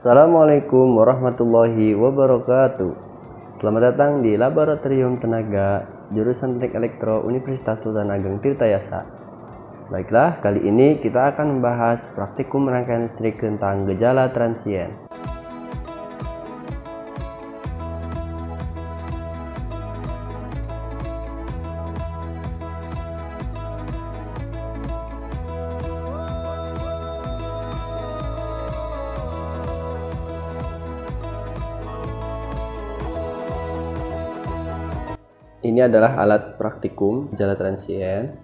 Assalamualaikum warahmatullahi wabarakatuh. Selamat datang di Laboratorium Tenaga jurusan Teknik Elektro Universitas Sultan Ageng Tirtayasa. Baiklah, kali ini kita akan membahas praktikum rangkaian listrik tentang gejala transien. Ini adalah alat praktikum gejala transien.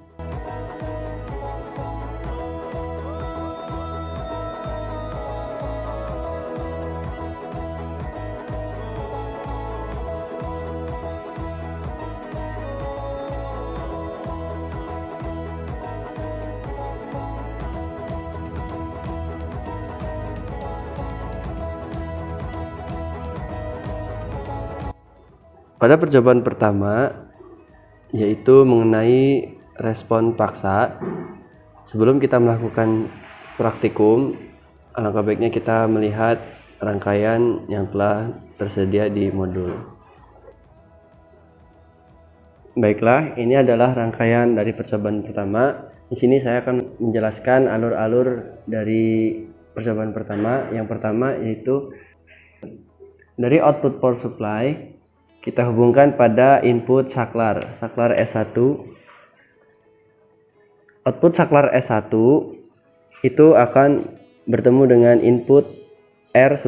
Pada percobaan pertama, yaitu mengenai respon paksa, sebelum kita melakukan praktikum, alangkah baiknya kita melihat rangkaian yang telah tersedia di modul. Baiklah, ini adalah rangkaian dari percobaan pertama. Di sini saya akan menjelaskan alur-alur dari percobaan pertama. Yang pertama yaitu dari output power supply kita hubungkan pada input saklar S1. Output saklar S1 itu akan bertemu dengan input R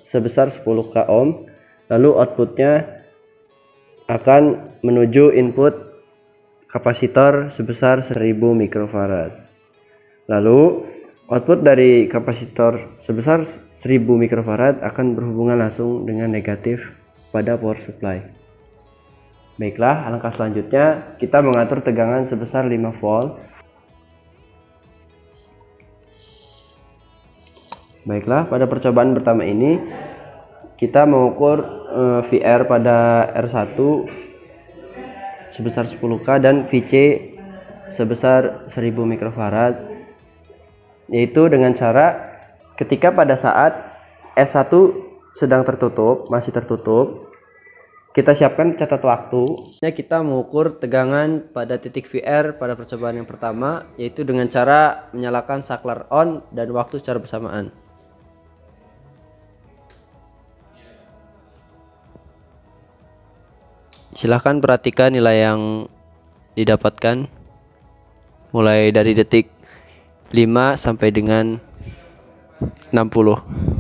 sebesar 10 k ohm, lalu outputnya akan menuju input kapasitor sebesar 1000 mikrofarad. Lalu output dari kapasitor sebesar 1000 mikrofarad akan berhubungan langsung dengan negatif pada power supply. Baiklah, alangkah selanjutnya kita mengatur tegangan sebesar 5 volt. Baiklah, pada percobaan pertama ini kita mengukur VR pada R1 sebesar 10K dan VC sebesar 1000 mikrofarad, yaitu dengan cara ketika pada saat S1 sedang tertutup, masih tertutup, kita siapkan catat waktu. Kita mengukur tegangan pada titik VR pada percobaan yang pertama, yaitu dengan cara menyalakan saklar on dan waktu secara bersamaan. Silahkan perhatikan nilai yang didapatkan mulai dari detik 5 sampai dengan 60.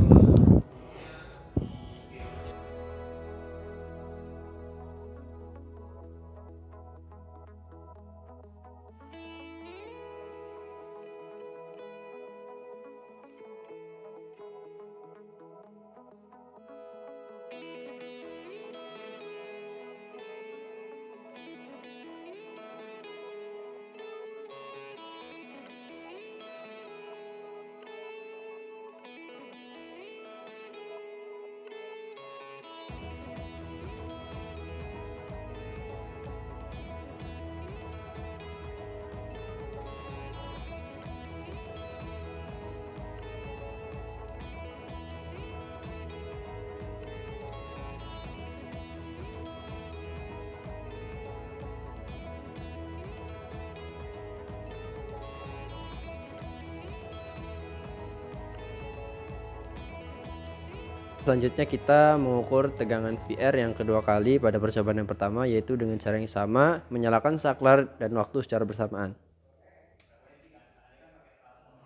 Selanjutnya kita mengukur tegangan VR yang kedua kali pada percobaan yang pertama, yaitu dengan cara yang sama menyalakan saklar dan waktu secara bersamaan.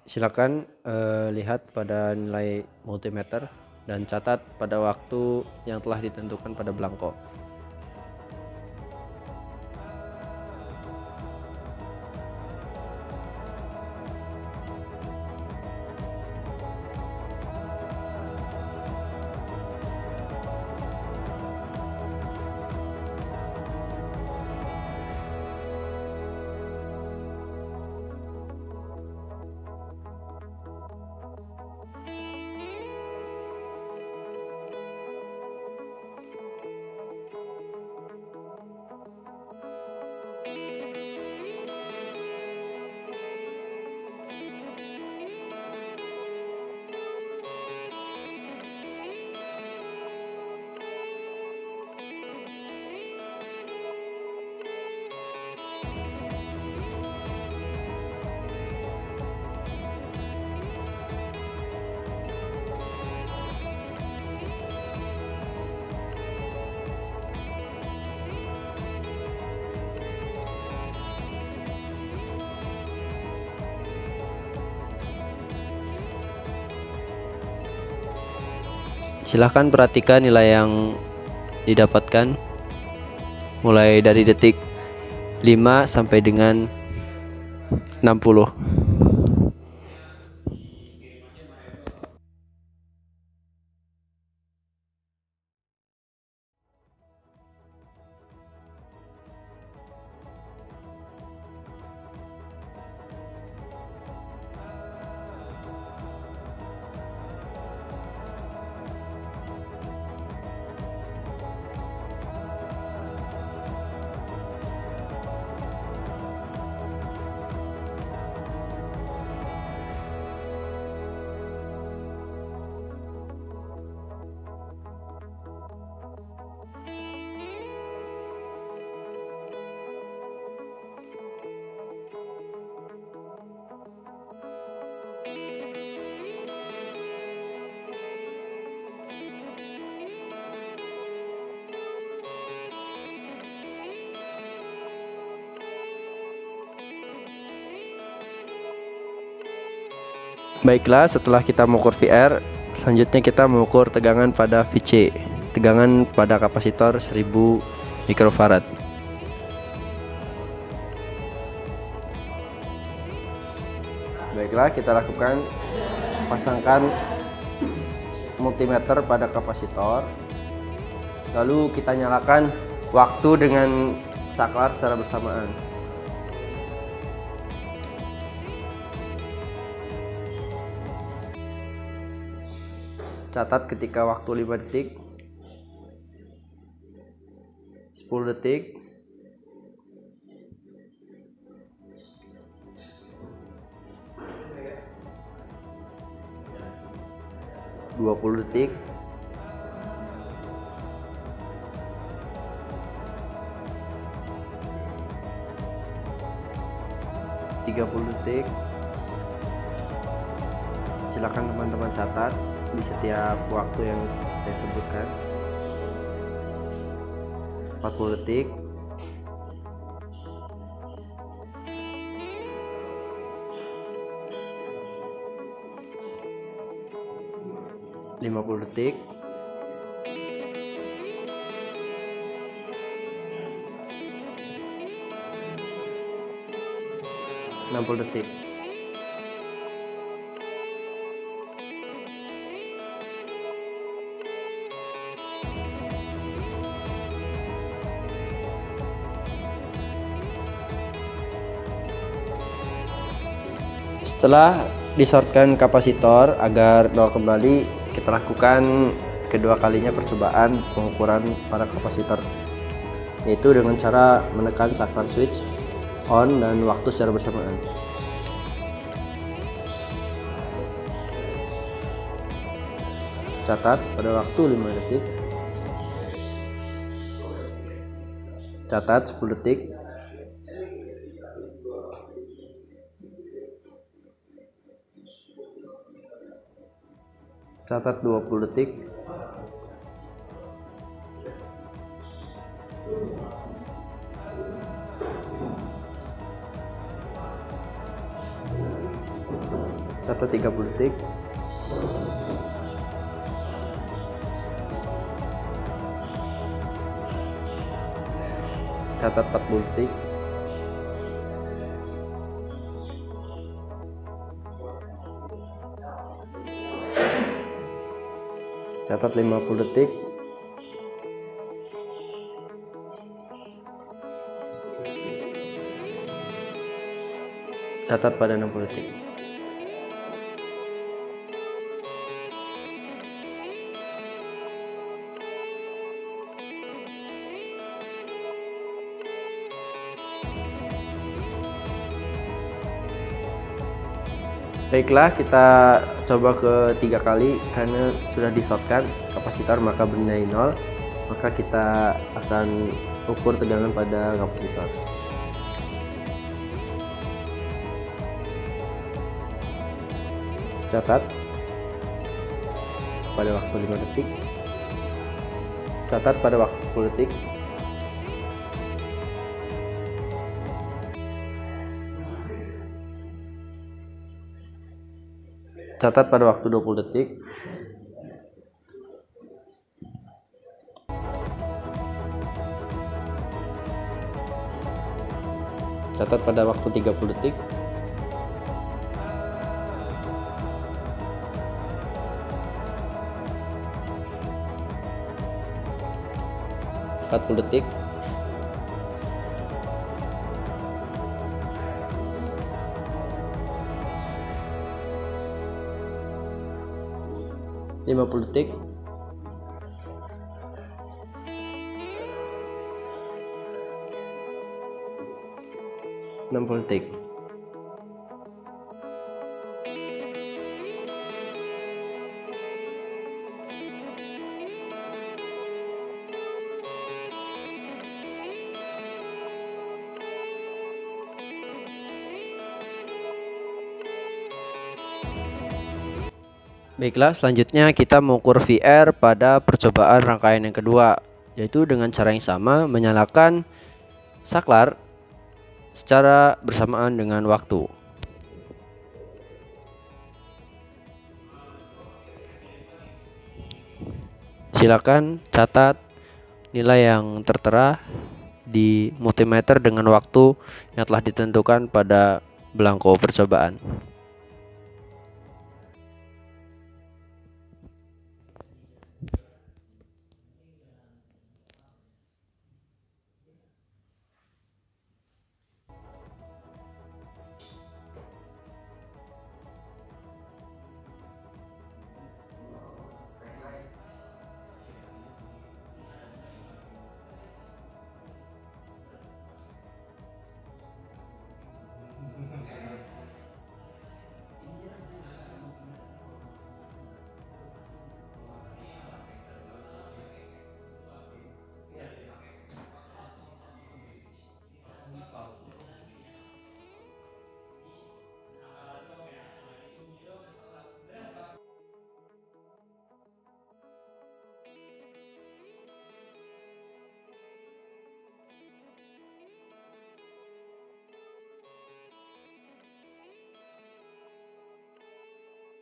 Silakan lihat pada nilai multimeter dan catat pada waktu yang telah ditentukan pada belangko. Silahkan perhatikan nilai yang didapatkan mulai dari detik 5 sampai dengan 60. Baiklah, setelah kita mengukur VR, selanjutnya kita mengukur tegangan pada VC, tegangan pada kapasitor 1000 mikrofarad. Baiklah, kita lakukan pasangkan multimeter pada kapasitor, lalu kita nyalakan waktu dengan saklar secara bersamaan. Catat ketika waktu 5 detik, 10 detik, 20 detik, 30 detik. Silakan teman-teman catat di setiap waktu yang saya sebutkan. 40 detik, 50 detik, 60 detik. Setelah disortkan kapasitor agar nol kembali, kita lakukan kedua kalinya percobaan pengukuran pada kapasitor, yaitu dengan cara menekan saklar switch on dan waktu secara bersamaan. Catat pada waktu 5 detik, catat 10 detik, catat 20 detik, catat 30 detik, catat 40 detik, catat 50 detik, catat pada 60 detik. Baiklah, kita coba ketiga kali. Karena sudah disortkan kapasitor maka bernilai 0, maka kita akan ukur tegangan pada kapasitor. Catat pada waktu 5 detik, catat pada waktu 10 detik, catat pada waktu 20 detik, Catat pada waktu 30 detik. Empat 40 detik. 50 detik. 60 detik. Baiklah, selanjutnya kita mengukur VR pada percobaan rangkaian yang kedua, yaitu dengan cara yang sama menyalakan saklar secara bersamaan dengan waktu. Silakan catat nilai yang tertera di multimeter dengan waktu yang telah ditentukan pada belangko percobaan.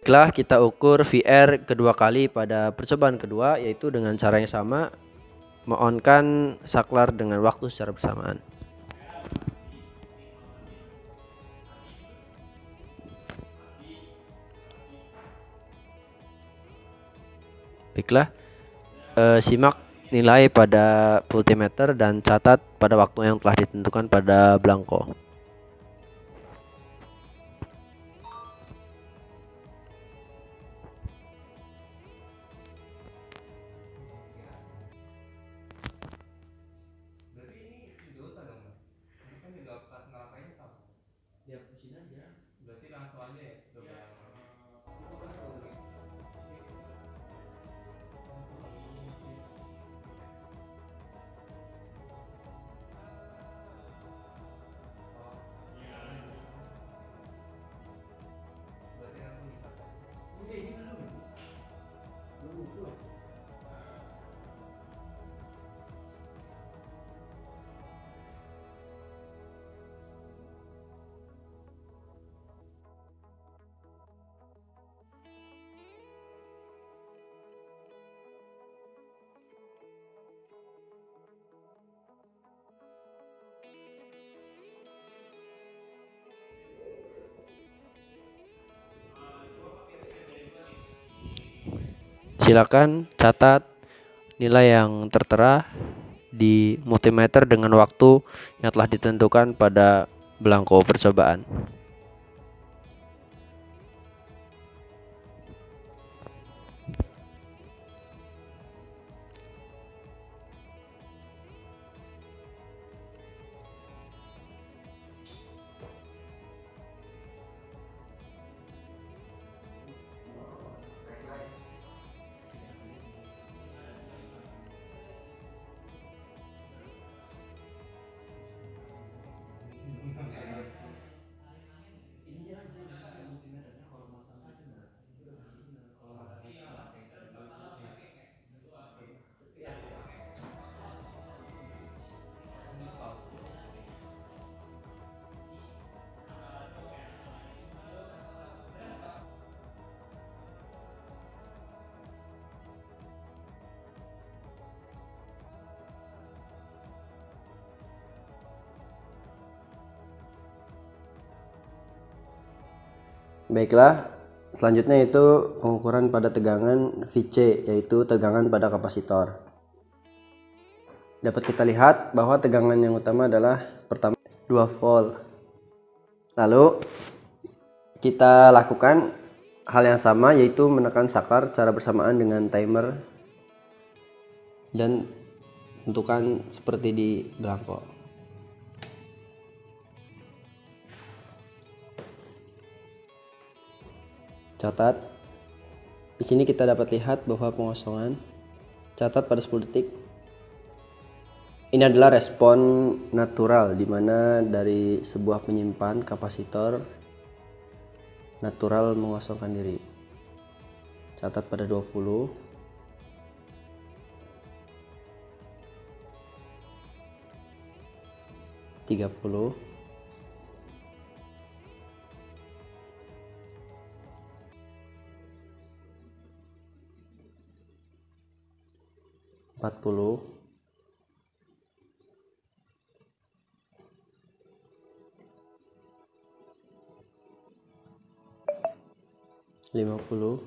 Setelah kita ukur VR kedua kali pada percobaan kedua, yaitu dengan cara yang sama, me-on-kan saklar dengan waktu secara bersamaan. Baiklah, simak nilai pada multimeter dan catat pada waktu yang telah ditentukan pada belangko. Silakan catat nilai yang tertera di multimeter dengan waktu yang telah ditentukan pada belangko percobaan. Baiklah, selanjutnya itu pengukuran pada tegangan VC, yaitu tegangan pada kapasitor. Dapat kita lihat bahwa tegangan yang utama adalah pertama 2 volt. Lalu kita lakukan hal yang sama, yaitu menekan saklar secara bersamaan dengan timer dan tentukan seperti di belangko. Catat. Di sini kita dapat lihat bahwa pengosongan. Catat pada 10 detik. Ini adalah respon natural, di mana dari sebuah penyimpan kapasitor natural mengosongkan diri. Catat pada 20. 30. 40. 50.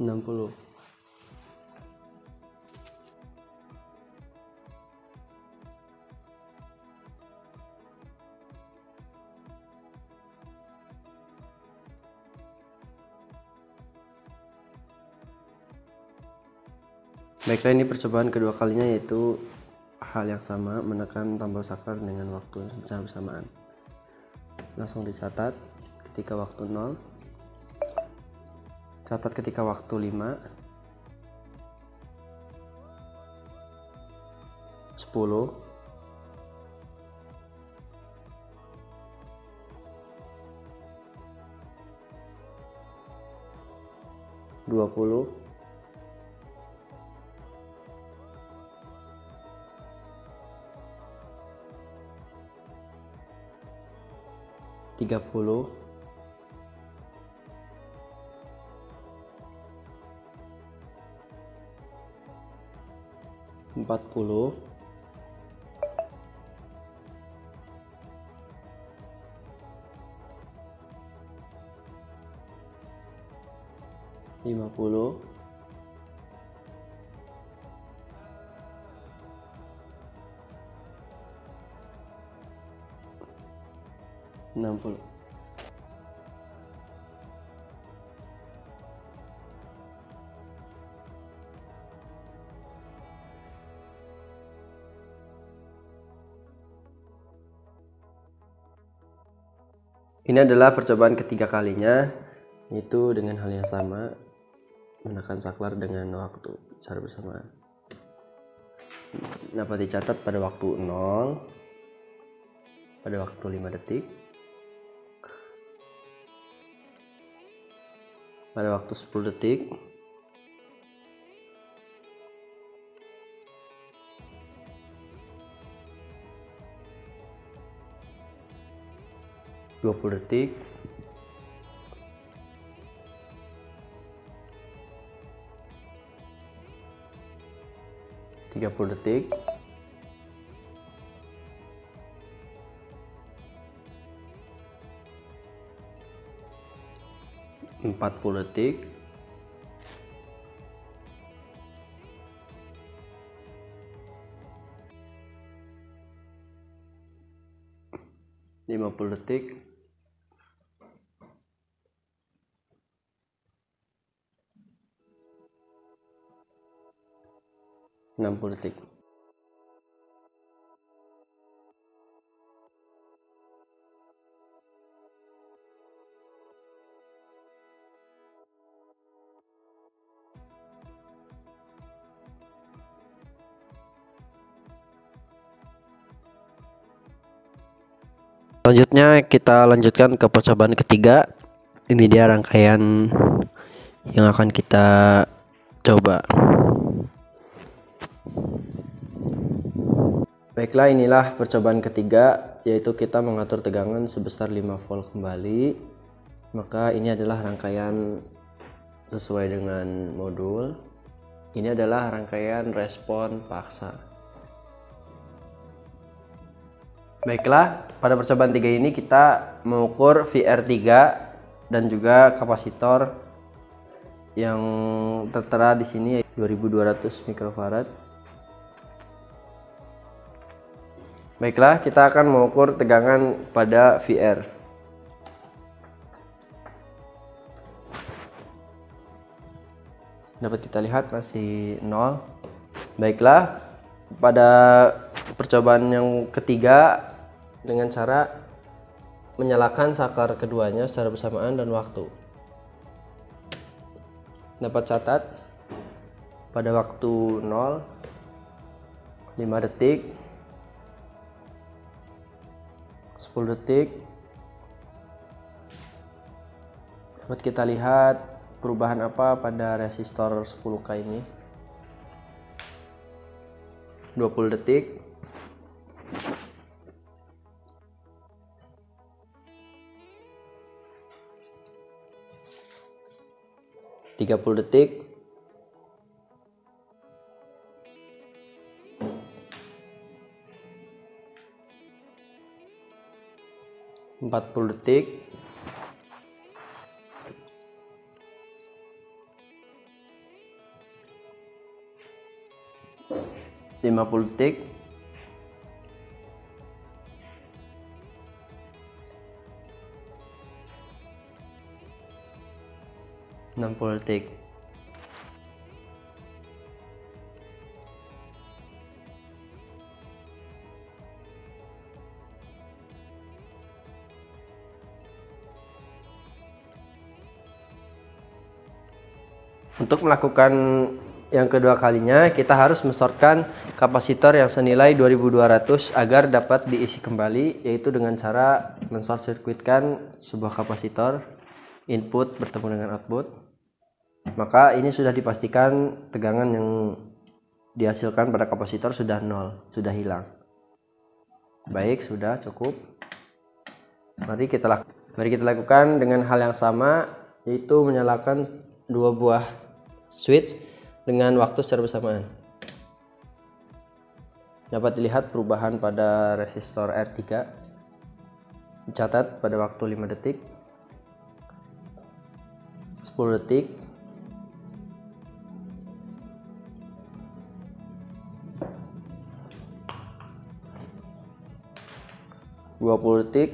60. Baiklah, ini percobaan kedua kalinya, yaitu hal yang sama, menekan tombol saklar dengan waktu secara bersamaan. Langsung dicatat ketika waktu 0, catat ketika waktu 5, 10, 20, 30, 40, 50, 60. Ini adalah percobaan ketiga kalinya, yaitu dengan hal yang sama, menekan saklar dengan waktu secara bersamaan. Dapat dicatat pada waktu 0, pada waktu 5 detik, pada waktu 10 detik, dua 20 detik, 30 detik, 40 detik, 50 detik, 60 detik. Selanjutnya kita lanjutkan ke percobaan ketiga. Ini dia rangkaian yang akan kita coba. Baiklah, inilah percobaan ketiga, yaitu kita mengatur tegangan sebesar 5 volt kembali. Maka ini adalah rangkaian sesuai dengan modul. Ini adalah rangkaian respon paksa. Baiklah, pada percobaan 3 ini kita mengukur VR3 dan juga kapasitor yang tertera di sini 2200 mikrofarad. Baiklah, kita akan mengukur tegangan pada VR. Dapat kita lihat masih 0. Baiklah, pada percobaan yang ketiga dengan cara menyalakan saklar keduanya secara bersamaan dan waktu. Dapat catat pada waktu 0, 5 detik, 10 detik. Dapat kita lihat perubahan apa pada resistor 10K ini. 20 detik, 30 detik, 40 detik, 50 detik, 60 detik. Untuk melakukan yang kedua kalinya, kita harus mensortkan kapasitor yang senilai 2200 agar dapat diisi kembali, yaitu dengan cara men-short circuitkan sebuah kapasitor, input bertemu dengan output. Maka ini sudah dipastikan tegangan yang dihasilkan pada kapasitor sudah 0, sudah hilang. Baik, sudah cukup. Mari kita lakukan dengan hal yang sama, yaitu menyalakan dua buah switch dengan waktu secara bersamaan. Dapat dilihat perubahan pada resistor R3. Dicatat pada waktu 5 detik, 10 detik, 20 detik,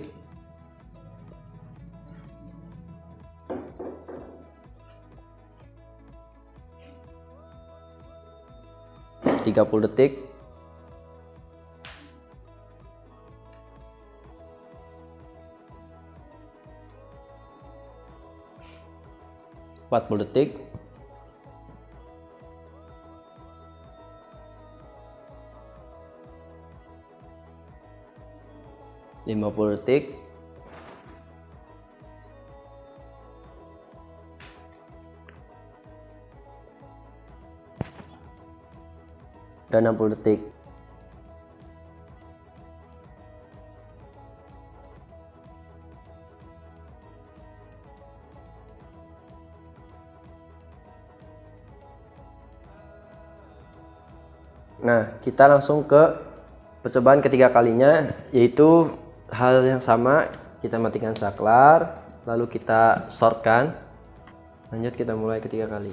30 detik, 40 detik, 50 detik, 60 detik. Nah, kita langsung ke percobaan ketiga kalinya, yaitu hal yang sama, kita matikan saklar, lalu kita shortkan. Lanjut, kita mulai ketiga kali.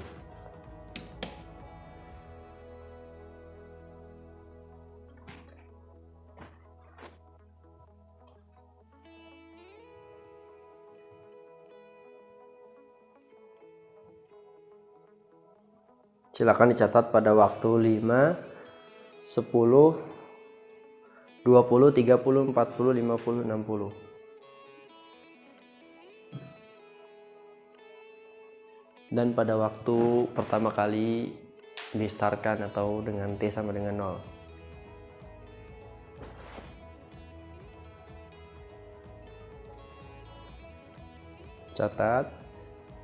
Silakan dicatat pada waktu 5, 10, 20, 30, 40, 50, 60. Dan pada waktu pertama kali di-startkan atau dengan T sama dengan 0. Catat,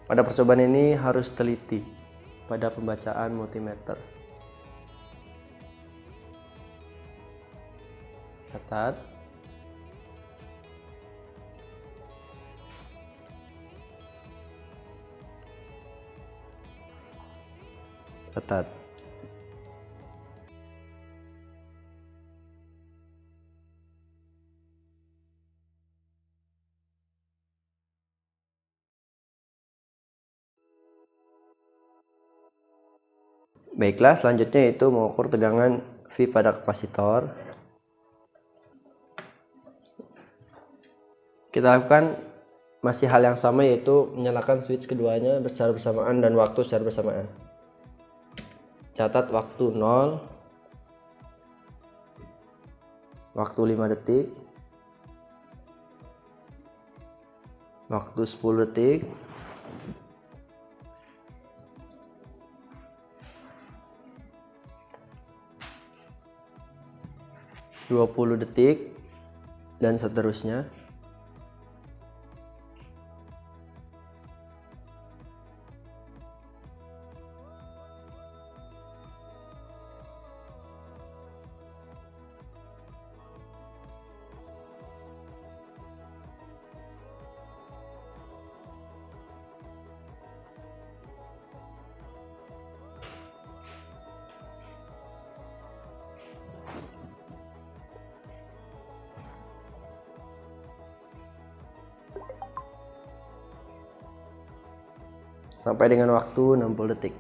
pada percobaan ini harus teliti pada pembacaan multimeter. Catat. Catat. Baiklah, selanjutnya yaitu mengukur tegangan V pada kapasitor. Kita lakukan masih hal yang sama, yaitu menyalakan switch keduanya secara bersamaan dan waktu secara bersamaan. Catat waktu 0, waktu 5 detik, waktu 10 detik, (20 detik, dan seterusnya. Sampai dengan waktu 60 detik.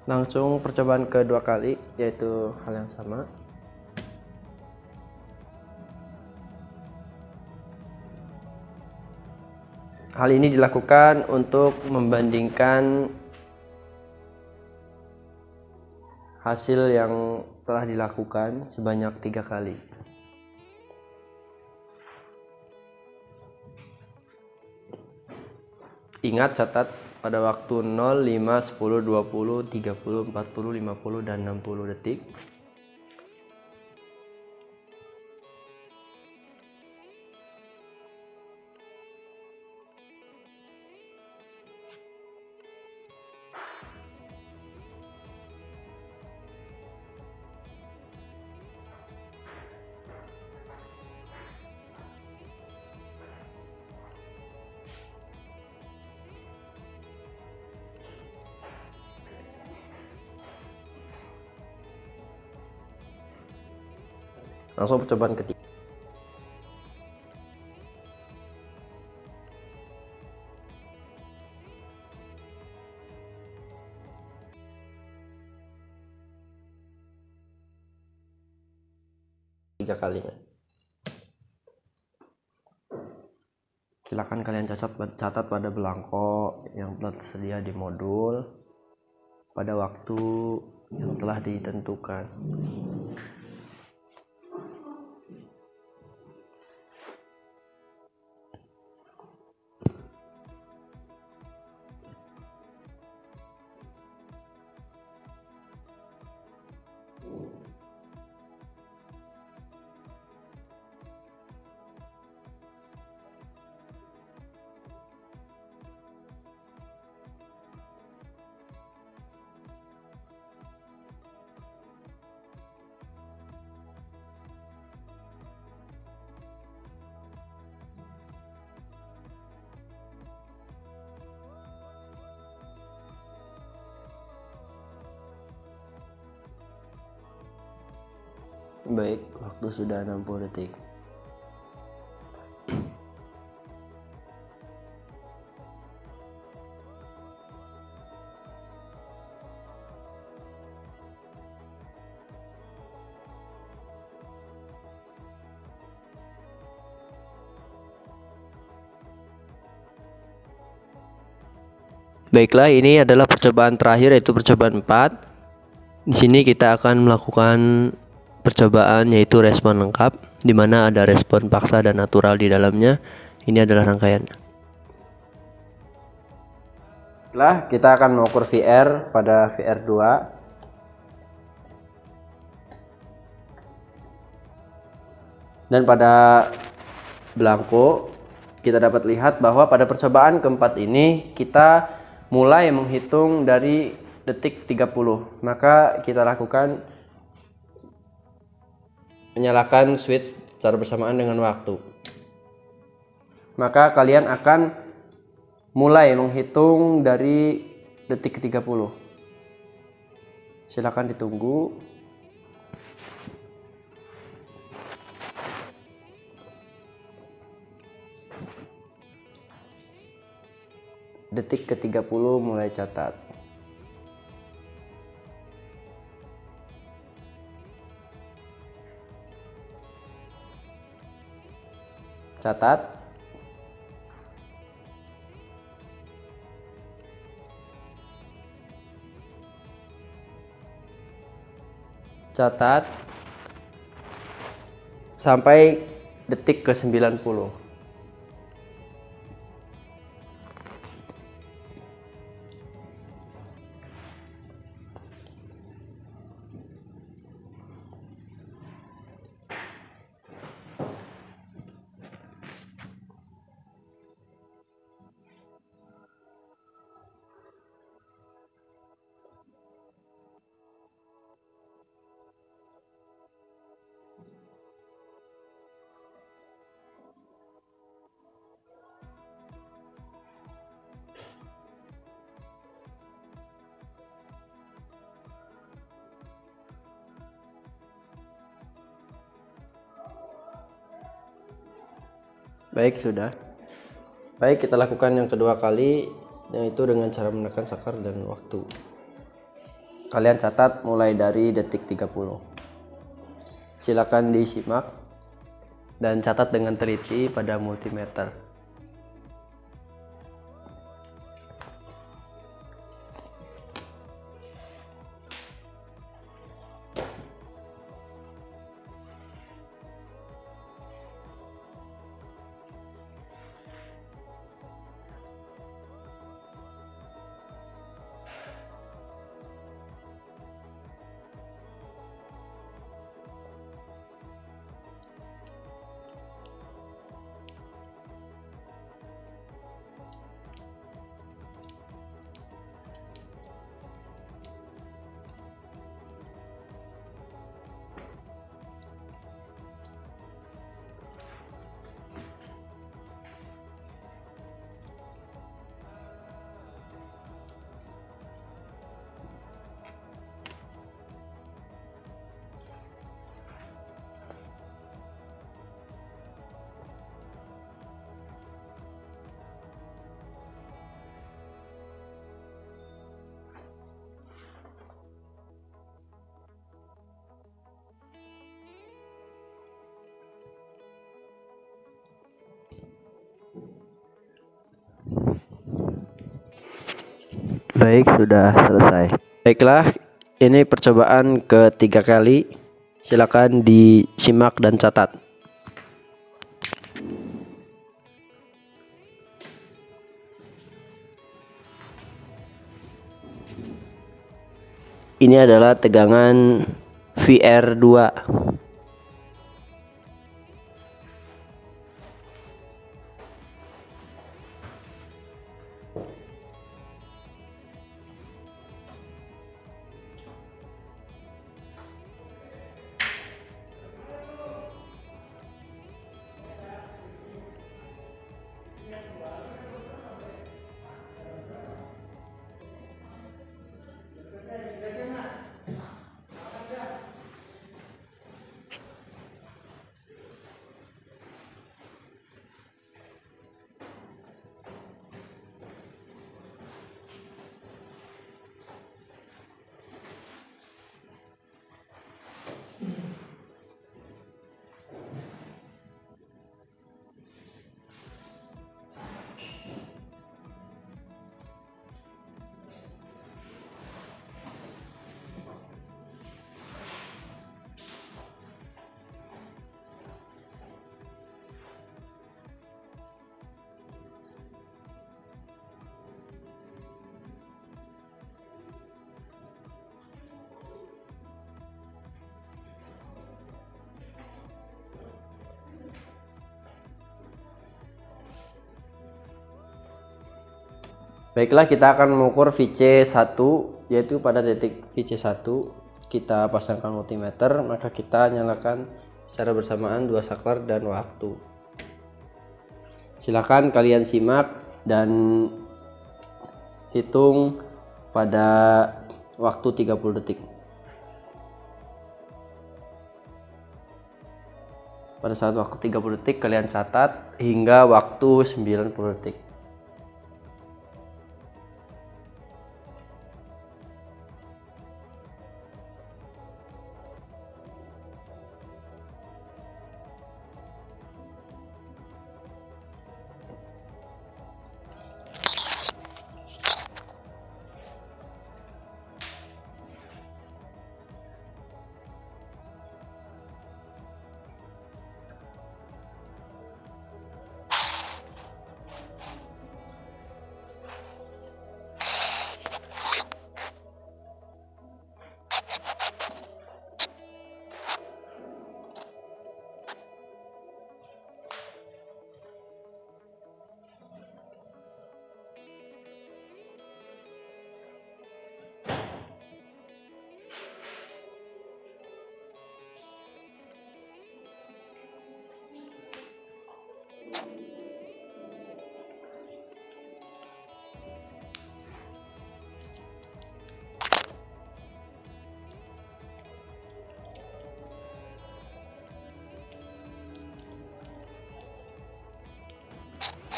Langsung percobaan kedua kali, yaitu hal yang sama. Hal ini dilakukan untuk membandingkan hasil yang telah dilakukan sebanyak 3 kali. Ingat, catat pada waktu 0, 5, 10, 20, 30, 40, 50, dan 60 detik. Langsung percobaan ketiga. Tiga kalinya. Silakan kalian catat pada belangko yang telah tersedia di modul pada waktu yang telah ditentukan. Baik, waktu sudah 60 detik. Baiklah, ini adalah percobaan terakhir, yaitu percobaan 4. Di sini kita akan melakukan percobaan yaitu respon lengkap, di mana ada respon paksa dan natural di dalamnya. Ini adalah rangkaiannya. Setelah kita akan mengukur VR pada VR2. Dan pada belangko kita dapat lihat bahwa pada percobaan keempat ini kita mulai menghitung dari detik 30. Maka kita lakukan menyalakan switch secara bersamaan dengan waktu. Maka kalian akan mulai menghitung dari detik ke-30. Silakan ditunggu. Detik ke-30 mulai catat. Catat. Catat sampai detik ke-90. Baik, sudah. Baik, kita lakukan yang kedua kali, yaitu dengan cara menekan saklar dan waktu. Kalian catat mulai dari detik 30. Silakan disimak dan catat dengan teliti pada multimeter. Baik, sudah selesai. Baiklah, ini percobaan ketiga kali. Silakan disimak dan catat. Ini adalah tegangan VR2. Baiklah, kita akan mengukur VC1, yaitu pada detik VC1 kita pasangkan multimeter, maka kita nyalakan secara bersamaan dua saklar dan waktu. Silakan kalian simak dan hitung pada waktu 30 detik. Pada saat waktu 30 detik kalian catat hingga waktu 90 detik.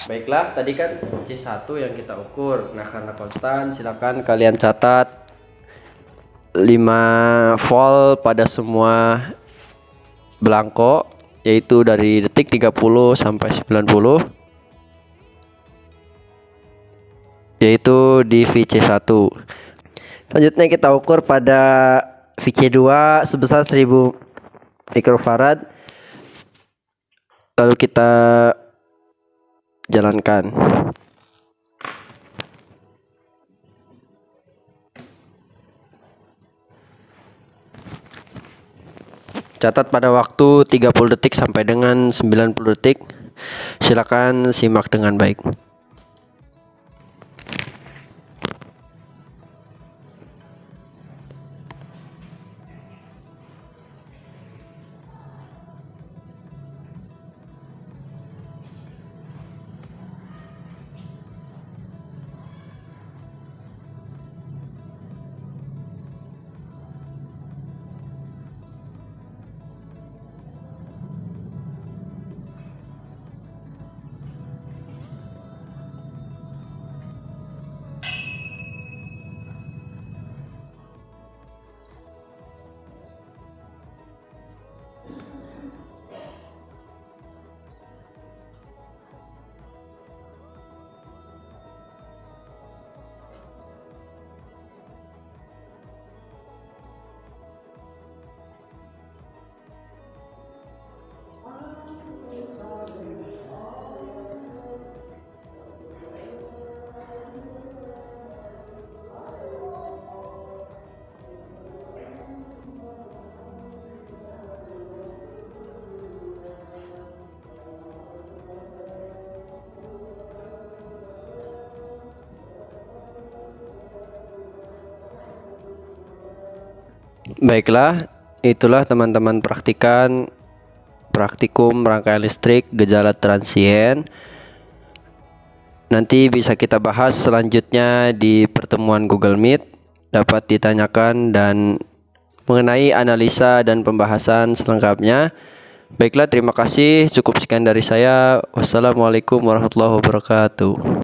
Baiklah, tadi kan C1 yang kita ukur. Nah, karena konstan, silakan kalian catat 5 volt pada semua belangko, yaitu dari detik 30 sampai 90, yaitu di VC1. Selanjutnya kita ukur pada VC2 sebesar 1000 mikrofarad. Lalu kita jalankan. Catat pada waktu 30 detik sampai dengan 90 detik. Silakan simak dengan baik. Baiklah, itulah teman-teman praktikum rangkaian listrik gejala transien. Nanti bisa kita bahas selanjutnya di pertemuan Google Meet, dapat ditanyakan dan mengenai analisa dan pembahasan selengkapnya. Baiklah, terima kasih. Cukup sekian dari saya. Wassalamualaikum warahmatullahi wabarakatuh.